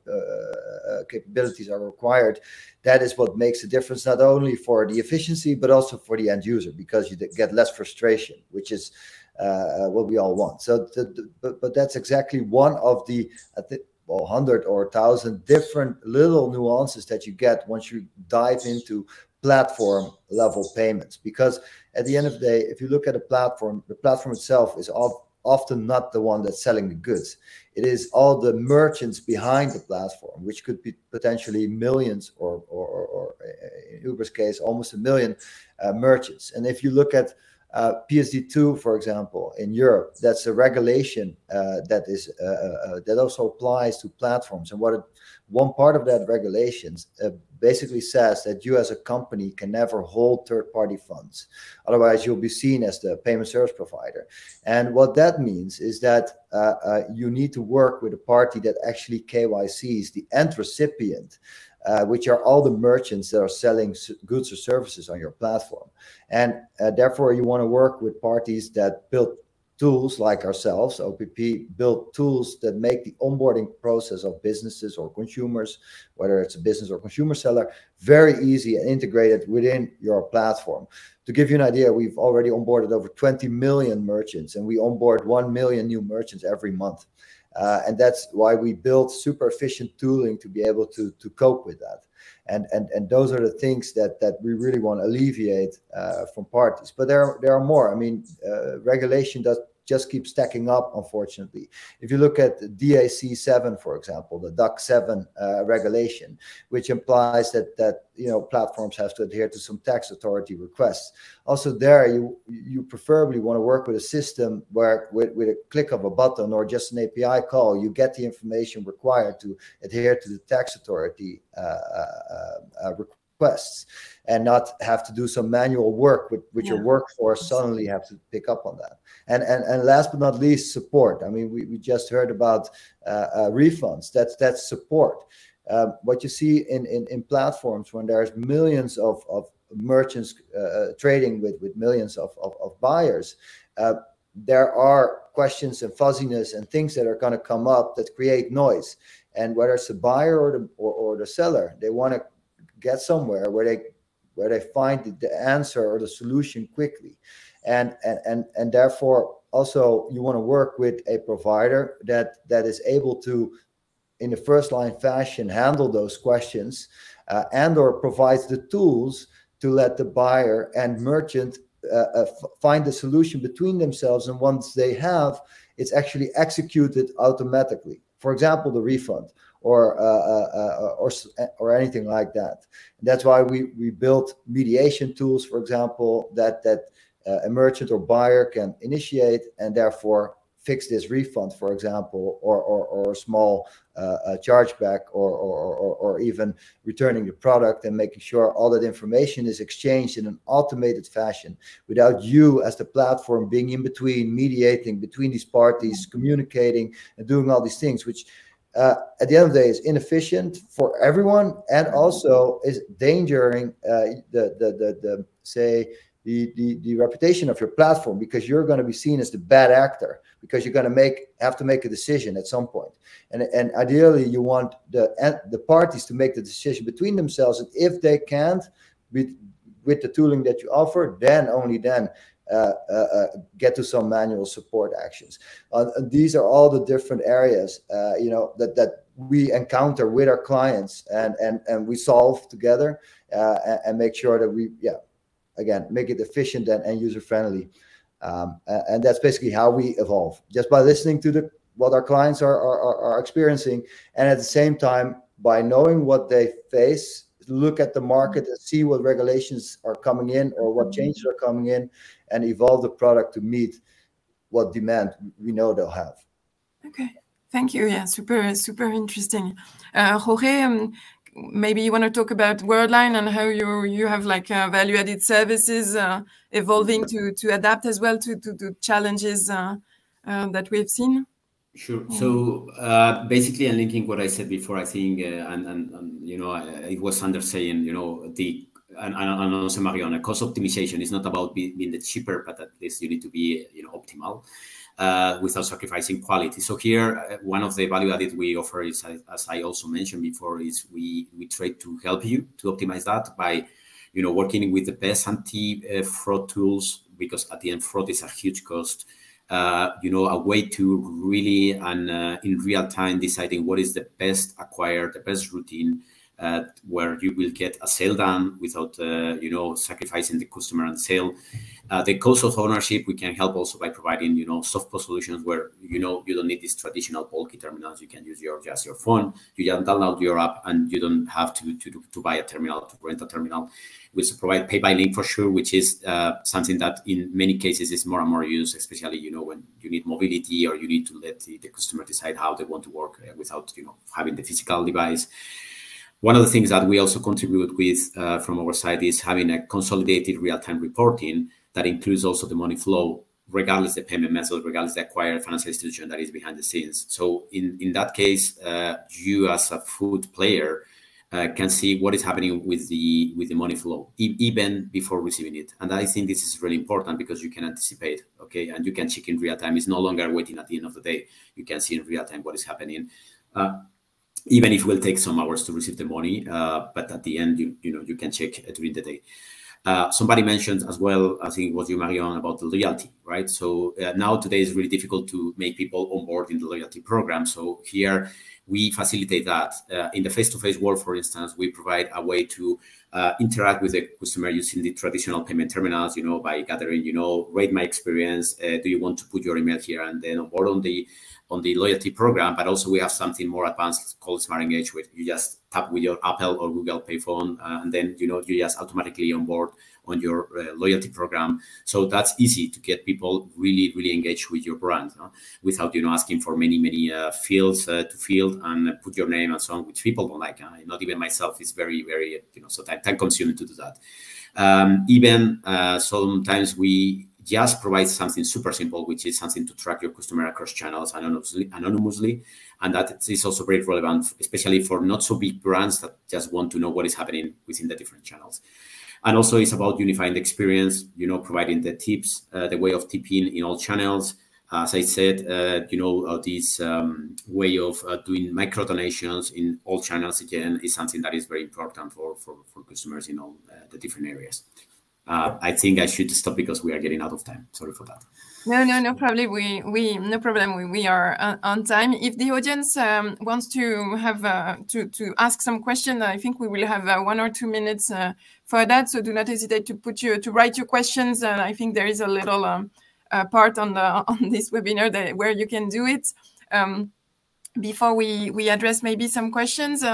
capabilities are required, that is what makes a difference, not only for the efficiency but also for the end user, because you get less frustration, which is what we all want. So but that's exactly one of the 100 or 1,000 different little nuances that you get once you dive into platform level payments. Because at the end of the day, if you look at the platform itself is often not the one that's selling the goods. It is all the merchants behind the platform, which could be potentially millions or in Uber's case, almost 1 million merchants. And if you look at PSD2, for example, in Europe, that's a regulation that also applies to platforms. And one part of that regulation basically says that you as a company can never hold third-party funds. Otherwise, you'll be seen as the payment service provider. And what that means is that you need to work with a party that actually KYCs the end recipient, which are all the merchants that are selling goods or services on your platform. And therefore, you want to work with parties that build tools like ourselves. OPP build tools that make the onboarding process of businesses or consumers, whether it's a business or consumer seller, very easy and integrated within your platform. To give you an idea, we've already onboarded over 20 million merchants, and we onboard 1 million new merchants every month. And that's why we built super efficient tooling to be able to cope with that. And those are the things that we really want to alleviate from parties. But there are more. I mean, regulation does just keep stacking up, unfortunately. If you look at the DAC 7, for example, the DAC 7 regulation, which implies that platforms have to adhere to some tax authority requests. Also there, you preferably want to work with a system where with a click of a button or just an API call, you get the information required to adhere to the tax authority requests, and not have to do some manual work which your workforce suddenly have to pick up on that. And last but not least, support. I mean, we just heard about refunds. That's support. What you see in platforms when there's millions of merchants trading with millions of buyers, there are questions and fuzziness and things that are going to come up that create noise. And whether it's the buyer or the seller, they want to get somewhere where they find the answer or the solution quickly, and therefore also you want to work with a provider that is able to, in the first line fashion, handle those questions and or provides the tools to let the buyer and merchant find the solution between themselves, and once they have, it's actually executed automatically. For example, the refund or anything like that. And that's why we built mediation tools, for example, that a merchant or buyer can initiate and therefore fix this refund, for example, or a small chargeback, or even returning the product and making sure all that information is exchanged in an automated fashion without you as the platform being in between, mediating between these parties, communicating and doing all these things, which at the end of the day is inefficient for everyone and also is endangering the reputation of your platform, because you're going to be seen as the bad actor, because you're going to have to make a decision at some point. And ideally you want the parties to make the decision between themselves, and if they can't with the tooling that you offer, then only then get to some manual support actions. These are all the different areas that we encounter with our clients, and we solve together and make sure that we again make it efficient and user friendly, and that's basically how we evolve, just by listening to what our clients are experiencing, and at the same time by knowing what they face, look at the market and see what regulations are coming in or what changes are coming in, and evolve the product to meet what demand we know they'll have. Okay, thank you. Yeah, super interesting. Jorge, maybe you want to talk about Worldline and how you have like value-added services evolving to adapt as well to challenges that we've seen. Sure. So basically, and linking what I said before, I think, and it was Sander saying, and also Mariana, cost optimization is not about being the cheaper, but at least you need to be optimal without sacrificing quality. So here, one of the value added we offer is, as I also mentioned before, is we try to help you to optimize that by working with the best anti-fraud tools, because at the end, fraud is a huge cost. A way to really and in real time deciding what is the best acquire, the best routine, where you will get a sale done without sacrificing the customer and sale. The cost of ownership, we can help also by providing soft POS solutions where you don't need these traditional bulky terminals. You can use just your phone. You just download your app and you don't have to buy a terminal, to rent a terminal. We also provide pay by link for sure, which is something that in many cases is more and more used, especially when you need mobility or you need to let the customer decide how they want to work without having the physical device. One of the things that we also contribute with from our side is having a consolidated real-time reporting that includes also the money flow, regardless the payment method, regardless the acquired financial institution that is behind the scenes. So in that case, you as a food player can see what is happening with the money flow even before receiving it. And I think this is really important because you can anticipate, okay, and you can check in real time. It's no longer waiting at the end of the day. You can see in real time what is happening. Even if it will take some hours to receive the money, but at the end, you can check during the day. Somebody mentioned as well, I think it was you, Marion, about the loyalty, right? So now today is really difficult to make people on board in the loyalty program. So here we facilitate that. In the face-to-face world, for instance, we provide a way to interact with the customer using the traditional payment terminals, by gathering, rate my experience. Do you want to put your email here and then on board on the loyalty program? But also we have something more advanced called Smart Engage, where you just tap with your Apple or Google Pay phone, and then, you just automatically on board on your loyalty program. So that's easy to get people really, really engaged with your brand, without, asking for many fields to fill and put your name and so on, which people don't like. Not even myself. It's very, very, so time consuming to do that. Even sometimes we just provide something super simple, which is something to track your customer across channels anonymously. And that is also very relevant, especially for not so big brands that just want to know what is happening within the different channels. And also it's about unifying the experience, providing the tips, the way of tipping in all channels. As I said, this way of doing micro donations in all channels, again, is something that is very important for customers in all the different areas. I think I should stop because we are getting out of time. Sorry for that. No problem. No problem. We are on time. If the audience wants to have to ask some question, I think we will have 1 or 2 minutes for that. So do not hesitate to write your questions. And I think there is a little part on this webinar where you can do it. Before we address maybe some questions.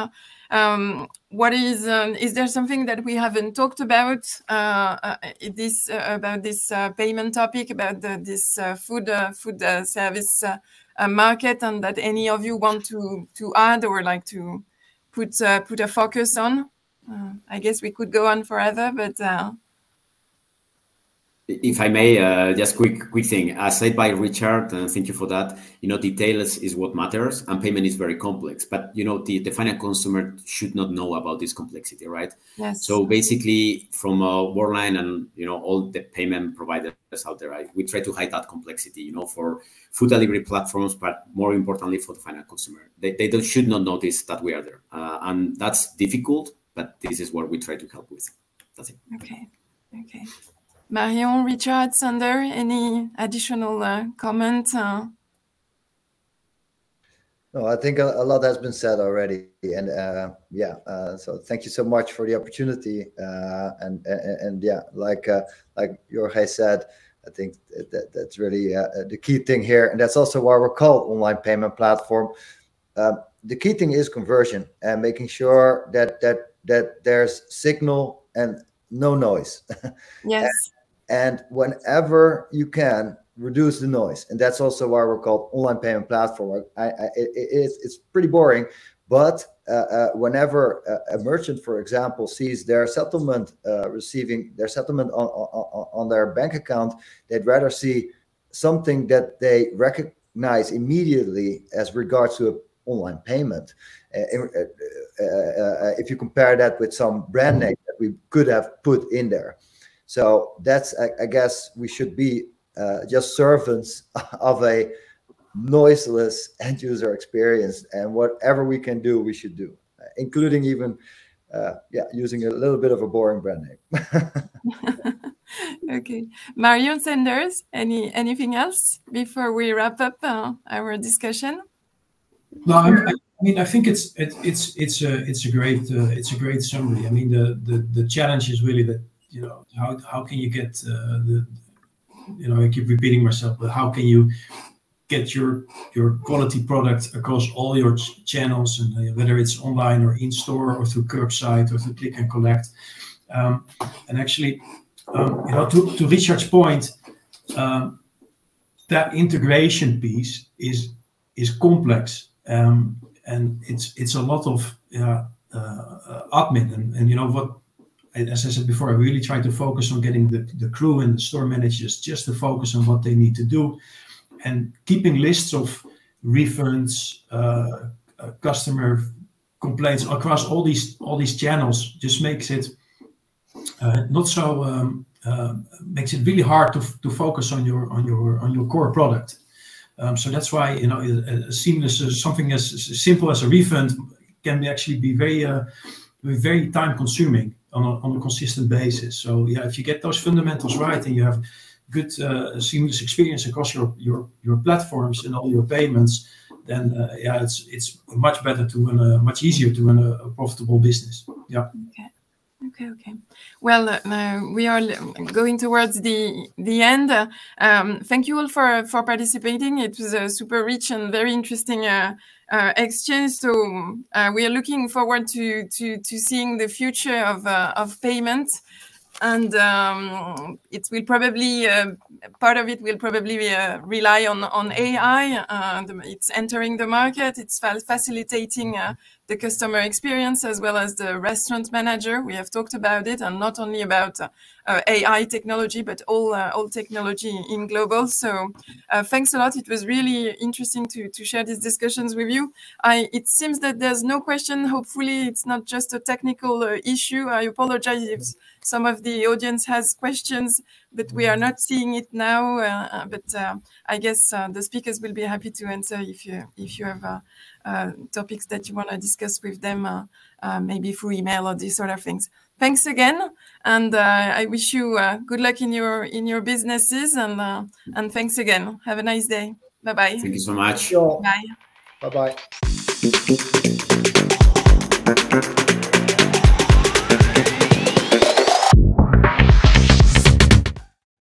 Is there something that we haven't talked about about this payment topic, about this food service market, and that any of you want to add or like to put a focus on? I guess we could go on forever, but if I may, just quick thing. As said by Richard, and thank you for that. Details is what matters, and payment is very complex. But the final consumer should not know about this complexity, right? Yes. So basically, from Worldline and all the payment providers out there, right, we try to hide that complexity. For food delivery platforms, but more importantly for the final consumer, they should not notice that we are there, and that's difficult. But this is what we try to help with. That's it. Okay. Marion, Richard, Sander, any additional comments? No, I think a lot has been said already, and so thank you so much for the opportunity. And yeah, like Jorge said, I think that's really the key thing here, and that's also why we're called Online Payment Platform. The key thing is conversion and making sure that there's signal and no noise. Yes. And whenever you can, reduce the noise. And that's also why we're called Online Payment Platform. It's pretty boring, but whenever a merchant, for example, sees their settlement, receiving their settlement on their bank account, they'd rather see something that they recognize immediately as regards to an online payment. If you compare that with some brand name that we could have put in there. So that's, I guess, we should be just servants of a noiseless end user experience, and whatever we can do, we should do, including even using a little bit of a boring brand name. Okay, Marion, Sanders, anything else before we wrap up our discussion? No, I think it's a great summary. I mean, the challenge is really that how can you get I keep repeating myself, but how can you get your quality product across all your channels, and whether it's online or in store or through curbside or through click and collect, and actually, to Richard's point, that integration piece is complex, and it's a lot of admin, and what. As I said before, I really try to focus on getting the crew and the store managers just to focus on what they need to do, and keeping lists of refunds, customer complaints across all these channels just makes it not so makes it really hard to focus on your core product. So that's why seamless something as simple as a refund can actually be very time consuming on a consistent basis. So yeah, if you get those fundamentals right and you have good seamless experience across your platforms and all your payments, then yeah, it's much better to run much easier to run a profitable business. Yeah. Okay. Well, we are going towards the end. Thank you all for participating. It was a super rich and very interesting exchange. So we are looking forward to seeing the future of payment. And it will probably part of it will probably rely on AI. It's entering the market. It's facilitating the customer experience as well as the restaurant manager. We have talked about it, and not only about AI technology, but all technology in global. So thanks a lot. It was really interesting to share these discussions with you. It seems that there's no question. Hopefully, it's not just a technical issue. I apologize if some of the audience has questions, but we are not seeing it now. But I guess the speakers will be happy to answer if you have topics that you want to discuss with them, maybe through email or these sort of things. Thanks again, and I wish you good luck in your businesses, and thanks again. Have a nice day. Bye bye. Thank you so much. Bye. Bye bye.